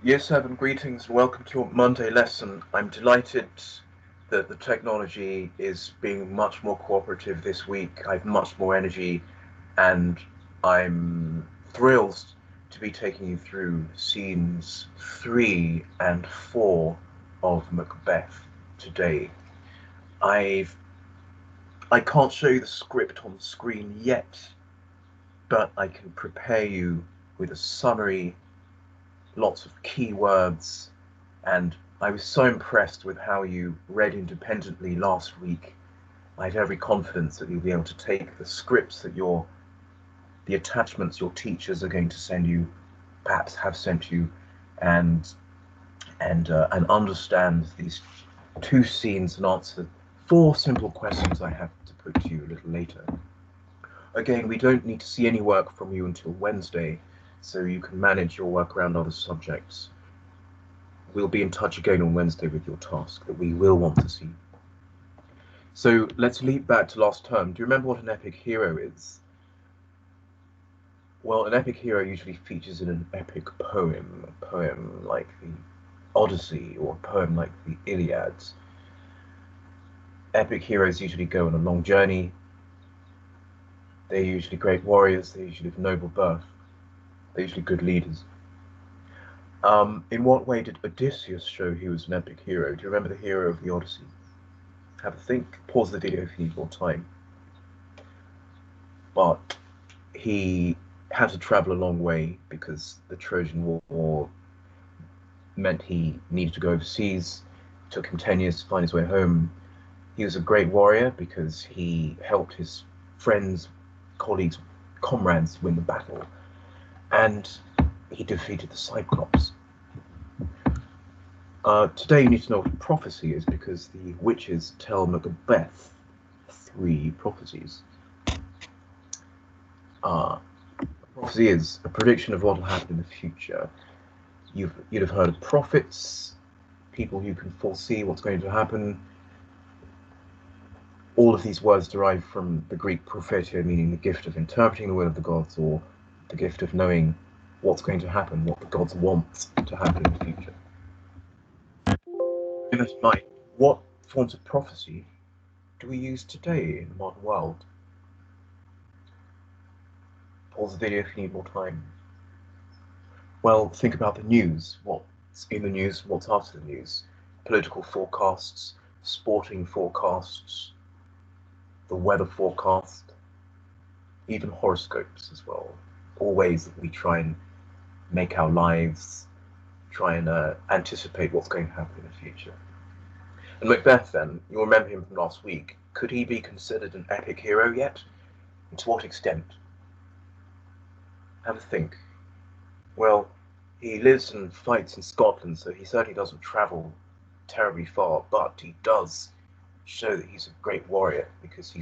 Year 7 greetings and welcome to your Monday lesson. I'm delighted that the technology is being much more cooperative this week. I have much more energy and I'm thrilled to be taking you through scenes 3 and 4 of Macbeth today. I've I can't show you the script on the screen yet, but I can prepare you with a summary, lots of keywords, and I was so impressed with how you read independently last week. I have every confidence that you'll be able to take the scripts that the attachments your teachers are going to send you, perhaps have sent you, and and understand these two scenes and answer four simple questions I have to put to you a little later. Again, we don't need to see any work from you until Wednesday, so you can manage your work around other subjects. We'll be in touch again on Wednesday with your task that we will want to see. So let's leap back to last term. Do you remember what an epic hero is? Well, an epic hero usually features in an epic poem, a poem like the Odyssey or a poem like the Iliad. Epic heroes usually go on a long journey. They're usually great warriors. They're usually of noble birth. They're usually good leaders. In what way did Odysseus show he was an epic hero? Do you remember the hero of the Odyssey? Have a think. Pause the video if you need more time. But he had to travel a long way because the Trojan War meant he needed to go overseas. It took him 10 years to find his way home. He was a great warrior because he helped his friends, colleagues, comrades win the battle. And he defeated the Cyclops. Today you need to know what a prophecy is because the witches tell Macbeth 3 prophecies. A prophecy is a prediction of what will happen in the future. You'd have heard of prophets, people who can foresee what's going to happen. All of these words derive from the Greek prophetia, meaning the gift of interpreting the will of the gods or the gift of knowing what's going to happen, what the gods want to happen in the future. With that in mind, what forms of prophecy do we use today in the modern world? Pause the video if you need more time. Well, think about the news. What's in the news, what's after the news? Political forecasts, sporting forecasts, the weather forecast, even horoscopes as well. All ways that we try and make our lives, try and anticipate what's going to happen in the future. And Macbeth, then, you'll remember him from last week. Could he be considered an epic hero yet? And to what extent? Have a think. Well, he lives and fights in Scotland, so he certainly doesn't travel terribly far, but he does show that he's a great warrior because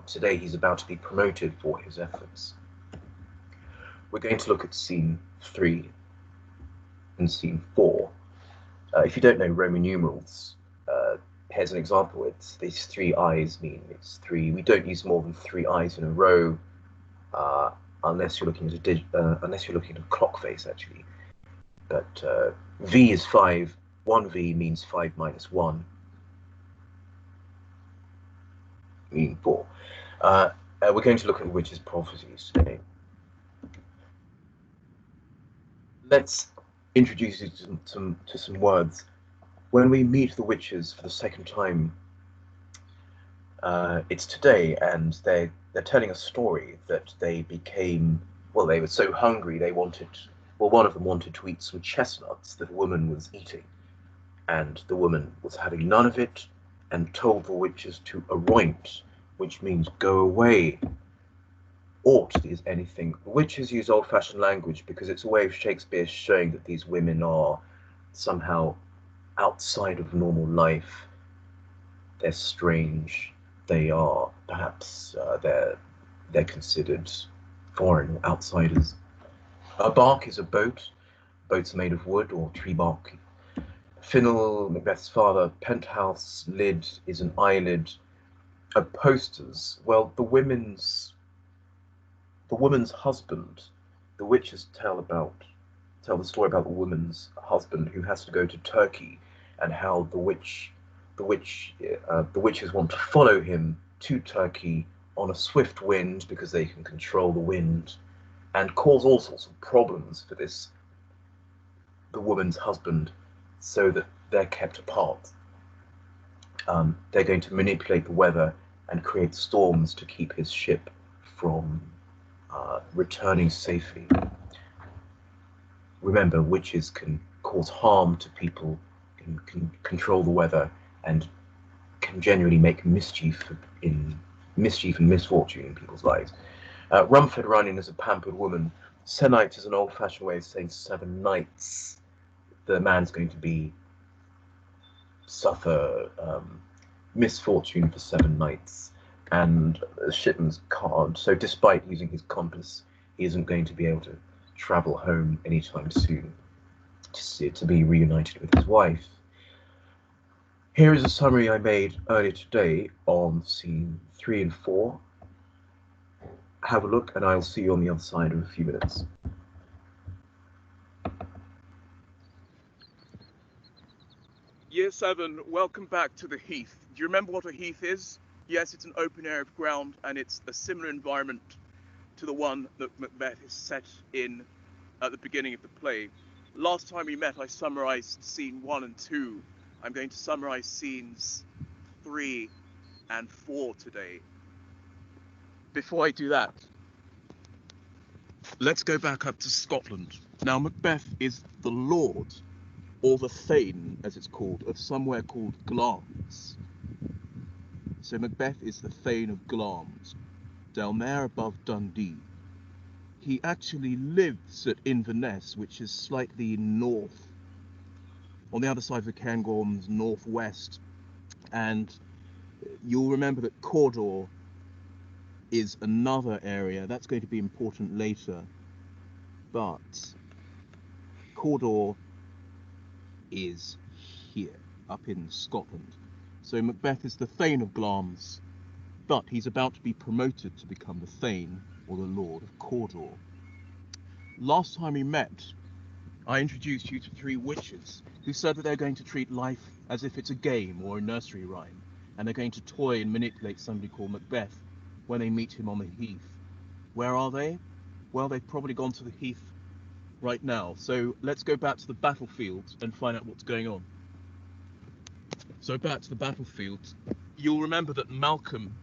today he's about to be promoted for his efforts. We're going to look at scene 3 and scene 4. If you don't know Roman numerals, here's an example. It's these 3 eyes mean it's 3. We don't use more than 3 eyes in a row, unless you're looking at a clock face actually. But V is 5. 1V means 5 minus 1, meaning 4. We're going to look at witches' prophecies today. Let's introduce you to some words. When we meet the witches for the second time, it's today, and they're telling a story that they became, well, they were so hungry one of them wanted to eat some chestnuts that a woman was eating, and the woman was having none of it and told the witches to aroint, which means go away. Ought is anything. Witches use old-fashioned language because it's a way of Shakespeare showing that these women are somehow outside of normal life. They're strange. They are perhaps they're considered foreign or outsiders. A bark is a boat. Boats are made of wood or tree bark. Finnel, Macbeth's father, penthouse, lid is an eyelid. Posters, well, the woman's husband, the witches tell about tell the story about the woman's husband who has to go to Turkey, and how the witches want to follow him to Turkey on a swift wind because they can control the wind, and cause all sorts of problems for the woman's husband, so that they're kept apart. They're going to manipulate the weather and create storms to keep his ship from returning safely. Remember, witches can cause harm to people, can control the weather, and can genuinely make mischief and misfortune in people's lives. Rumford Running is a pampered woman. Sennight is an old-fashioned way of saying 7 nights. The man's going to suffer misfortune for 7 nights, and the shipman's card. So despite using his compass, he isn't going to be able to travel home anytime soon to be reunited with his wife. Here is a summary I made earlier today on scene 3 and 4. Have a look, and I'll see you on the other side in a few minutes. Year 7, welcome back to the Heath. Do you remember what a heath is? Yes, it's an open area of ground, and it's a similar environment to the one that Macbeth is set in at the beginning of the play. Last time we met, I summarized scene 1 and 2. I'm going to summarize scenes 3 and 4 today. Before I do that, let's go back up to Scotland. Now, Macbeth is the lord, or the Thane, as it's called, of somewhere called Glamis. So Macbeth is the Thane of Glamis, Delmare above Dundee. He actually lives at Inverness, which is slightly north, on the other side of the Cairngorms, northwest. And you'll remember that Cawdor is another area. That's going to be important later. But Cawdor is here, up in Scotland. So Macbeth is the Thane of Glamis, but he's about to be promoted to become the Thane, or the Lord of Cawdor. Last time we met, I introduced you to 3 witches who said that they're going to treat life as if it's a game or a nursery rhyme, and they're going to toy and manipulate somebody called Macbeth when they meet him on the heath. Where are they? Well, they've probably gone to the heath right now. So let's go back to the battlefield and find out what's going on. So back to the battlefield. You'll remember that Malcolm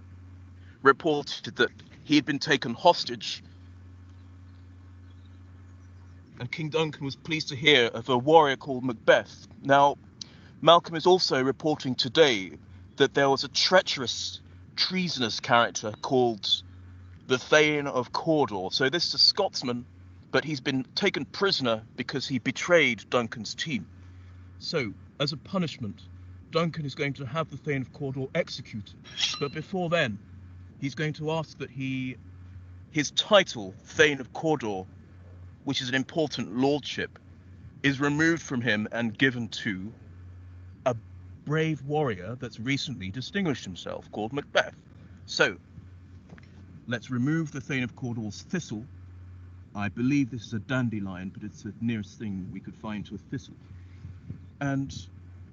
reported that he had been taken hostage, and King Duncan was pleased to hear of a warrior called Macbeth. Now, Malcolm is also reporting today that there was a treasonous character called the Thane of Cawdor. So this is a Scotsman, but he's been taken prisoner because he betrayed Duncan's team. So, as a punishment, Duncan is going to have the Thane of Cawdor executed. But before then, he's going to ask that his title, Thane of Cawdor, which is an important lordship, is removed from him and given to a brave warrior that's recently distinguished himself, called Macbeth. So, let's remove the Thane of Cawdor's thistle. I believe this is a dandelion, but it's the nearest thing we could find to a thistle. And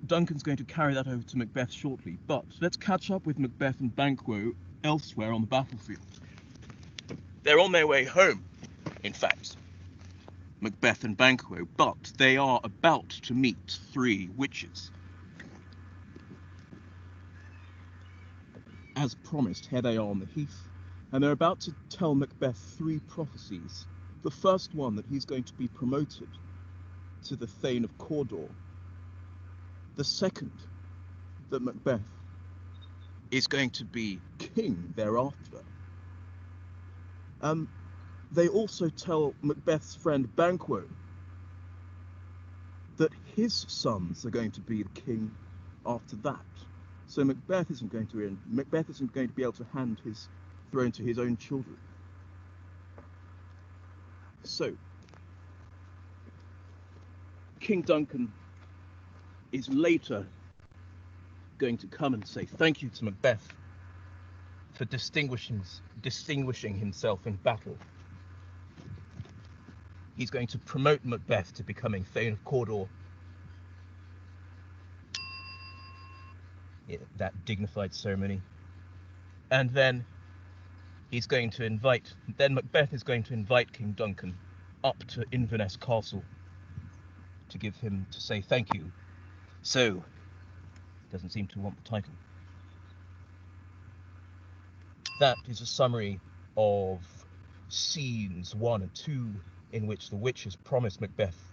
Duncan's going to carry that over to Macbeth shortly. But let's catch up with Macbeth and Banquo elsewhere on the battlefield. They're on their way home, in fact, Macbeth and Banquo, but they are about to meet 3 witches. As promised, here they are on the heath, and they're about to tell Macbeth 3 prophecies. The first one, that he's going to be promoted to the Thane of Cawdor. The second, that Macbeth is going to be king thereafter. They also tell Macbeth's friend Banquo that his sons are going to be the king after that. So Macbeth isn't going to be able to hand his throne to his own children. So King Duncan is later going to come and say thank you to Macbeth for distinguishing himself in battle. he's going to promote Macbeth to becoming Thane of Cawdor. That dignified ceremony. And then Macbeth is going to invite King Duncan up to Inverness Castle to say thank you. So, he doesn't seem to want the title. That is a summary of scenes 1 and 2 in which the witches promise Macbeth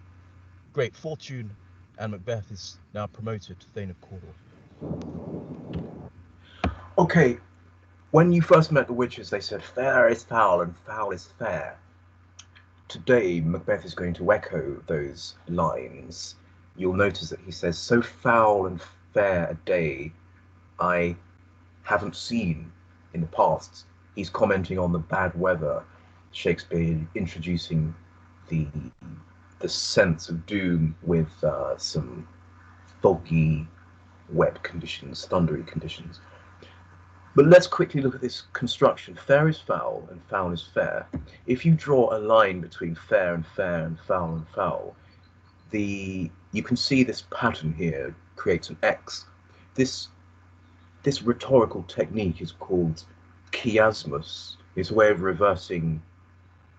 great fortune, and Macbeth is now promoted to Thane of Cawdor. Okay, when you first met the witches, they said fair is foul and foul is fair. Today, Macbeth is going to echo those lines. You'll notice that he says, so foul and fair a day I haven't seen in the past. He's commenting on the bad weather, Shakespeare introducing the sense of doom with some foggy, wet conditions, thundery conditions. But let's quickly look at this construction. Fair is foul and foul is fair. If you draw a line between fair and foul, you can see this pattern here creates an X. This rhetorical technique is called chiasmus. It's a way of reversing.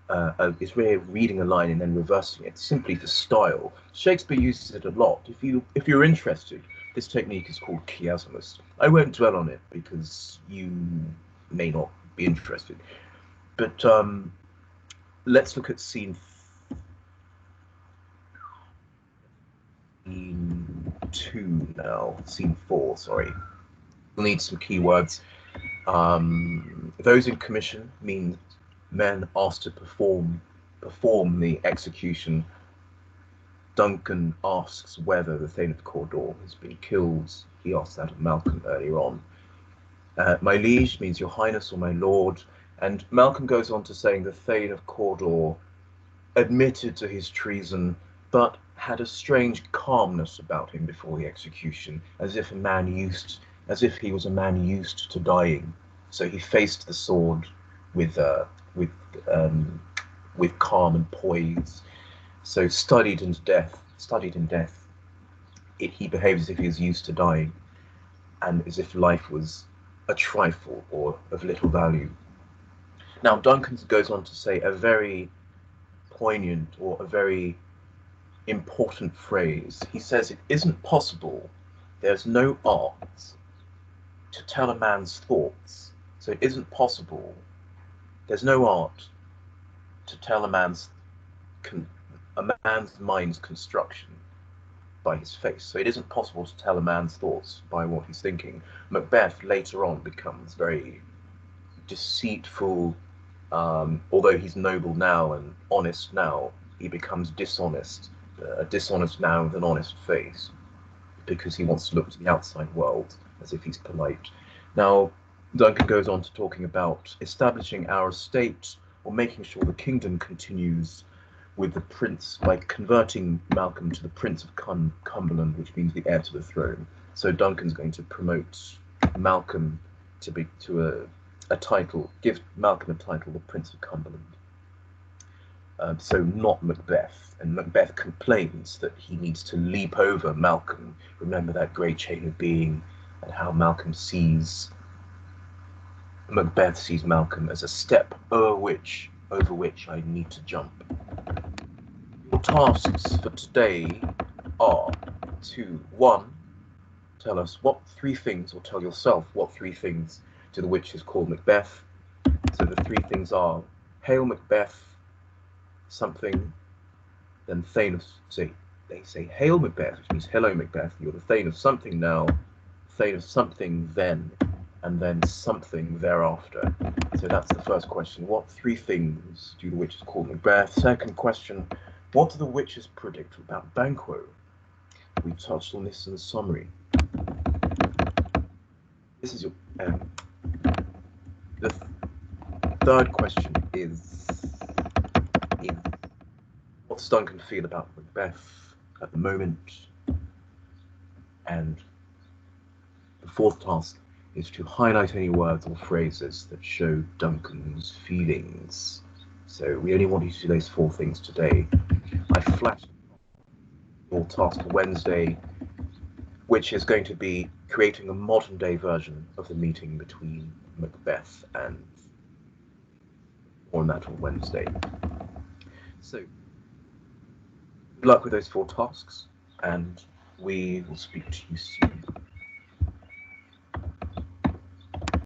It's a way of reading a line and then reversing it, simply for style. Shakespeare uses it a lot. If you're interested, this technique is called chiasmus. I won't dwell on it because you may not be interested. But let's look at scene 2 now. Scene 4, sorry. We'll need some keywords. Those in commission mean men asked to perform the execution. Duncan asks whether the Thane of Cawdor has been killed. He asks that of Malcolm earlier on. My liege means your highness or my lord, and Malcolm goes on to saying the Thane of Cawdor admitted to his treason, but had a strange calmness about him before the execution, as if he was a man used to dying. So he faced the sword with calm and poise. So studied in death, he behaves as if he is used to dying, and as if life was a trifle or of little value. Now Duncan goes on to say a very poignant or a very important phrase. He says it isn't possible, there's no art to tell a man's thoughts. So it isn't possible, there's no art to tell a man's mind's construction by his face. So it isn't possible to tell a man's thoughts by what he's thinking. Macbeth later on becomes very deceitful. Although he's noble now and honest now, he becomes dishonest. A dishonest man with an honest face, because he wants to look to the outside world as if he's polite. Now, Duncan goes on to talking about establishing our estate, or making sure the kingdom continues with the prince, by converting Malcolm to the Prince of Cumberland, which means the heir to the throne. So Duncan's going to promote Malcolm to a title, give Malcolm a title, the Prince of Cumberland. So not Macbeth. And Macbeth complains that he needs to leap over Malcolm. Remember that great chain of being, and how Macbeth sees Malcolm as a step over which I need to jump. Your tasks for today are to, 1, tell us what 3 things, or tell yourself what 3 things do the witches call Macbeth. So the 3 things are, hail Macbeth, something, then Thane of, they say hail Macbeth, which means hello Macbeth, you're the Thane of something now, Thane of something then, and then something thereafter. So that's the first question. What 3 things do the witches call Macbeth? Second question, what do the witches predict about Banquo? We touched on this in the summary. This is your the third question is what does Duncan feel about Macbeth at the moment? And the fourth task is to highlight any words or phrases that show Duncan's feelings So we only want you to do those 4 things today. I flashed your task for Wednesday, which is going to be creating a modern day version of the meeting between Macbeth and on that on Wednesday. So good luck with those 4 tasks, and we will speak to you soon.